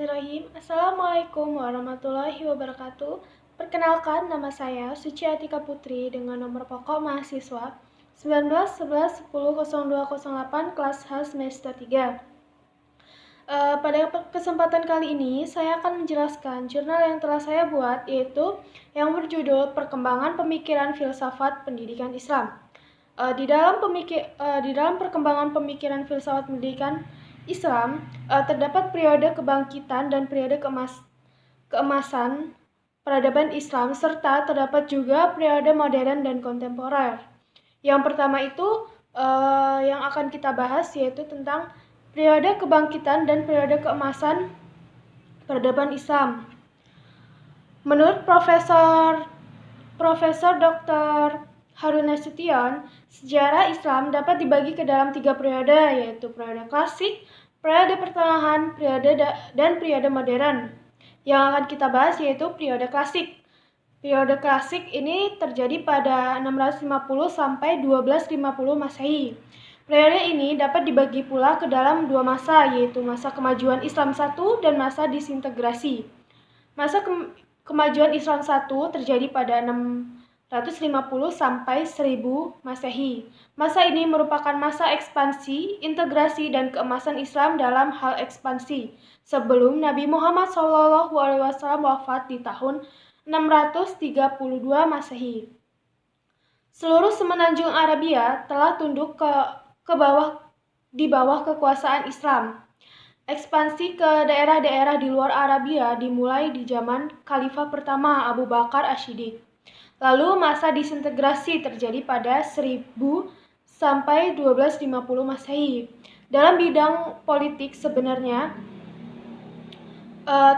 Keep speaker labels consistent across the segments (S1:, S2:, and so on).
S1: Bismillahirrahmanirrahim. Assalamualaikum warahmatullahi wabarakatuh. Perkenalkan, nama saya Suci Atika Putri dengan nomor pokok mahasiswa 1911100208 kelas H semester 3. Pada kesempatan kali ini, saya akan menjelaskan jurnal yang telah saya buat, yaitu yang berjudul Perkembangan Pemikiran Filsafat Pendidikan Islam. Di dalam perkembangan pemikiran filsafat pendidikan Islam, terdapat periode kebangkitan dan periode keemasan peradaban Islam, serta terdapat juga periode modern dan kontemporer. Yang pertama itu yang akan kita bahas yaitu tentang periode kebangkitan dan periode keemasan peradaban Islam. Menurut Profesor Dr. Harun Nasution, sejarah Islam dapat dibagi ke dalam 3 periode, yaitu periode klasik, periode pertengahan, dan periode modern. Yang akan kita bahas yaitu periode klasik. Periode klasik ini terjadi pada 650 sampai 1250 Masehi. Periode ini dapat dibagi pula ke dalam 2 masa, yaitu masa kemajuan Islam 1 dan masa disintegrasi. Masa kemajuan Islam 1 terjadi pada 650 sampai 1000 Masehi. Masa ini merupakan masa ekspansi, integrasi, dan keemasan Islam dalam hal ekspansi sebelum Nabi Muhammad SAW wafat di tahun 632 Masehi. Seluruh semenanjung Arabia telah tunduk di bawah kekuasaan Islam. Ekspansi ke daerah-daerah di luar Arabia dimulai di zaman Khalifah pertama Abu Bakar As-Siddiq. Lalu masa disintegrasi terjadi pada 1000 sampai 1250 Masehi. Dalam bidang politik sebenarnya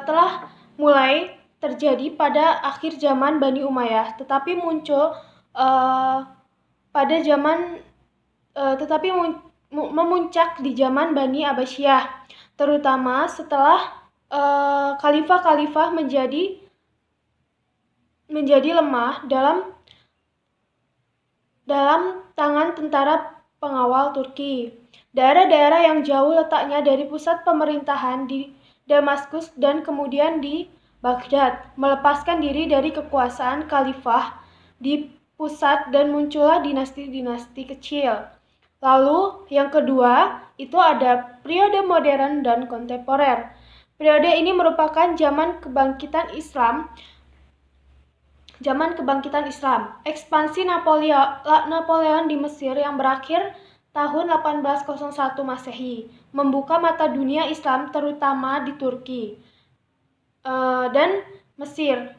S1: telah mulai terjadi pada akhir zaman Bani Umayyah, tetapi memuncak di zaman Bani Abbasiyah, terutama setelah khalifah-khalifah menjadi lemah dalam tangan tentara pengawal Turki. Daerah-daerah yang jauh letaknya dari pusat pemerintahan di Damaskus dan kemudian di Baghdad melepaskan diri dari kekuasaan khalifah di pusat dan muncullah dinasti-dinasti kecil. Lalu yang kedua itu ada periode modern dan kontemporer. Periode ini merupakan zaman kebangkitan Islam. Ekspansi Napoleon di Mesir yang berakhir tahun 1801 Masehi membuka mata dunia Islam terutama di Turki dan Mesir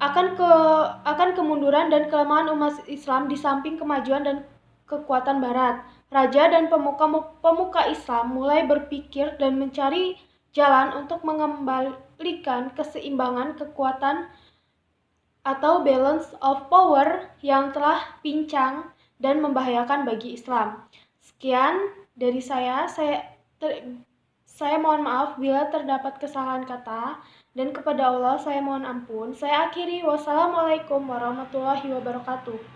S1: akan kemunduran dan kelemahan umat Islam di samping kemajuan dan kekuatan Barat. Raja dan pemuka Islam mulai berpikir dan mencari jalan untuk mengembalikan keseimbangan kekuatan atau balance of power yang telah pincang dan membahayakan bagi Islam. Sekian dari saya mohon maaf bila terdapat kesalahan kata, dan kepada Allah saya mohon ampun. Saya akhiri, wassalamualaikum warahmatullahi wabarakatuh.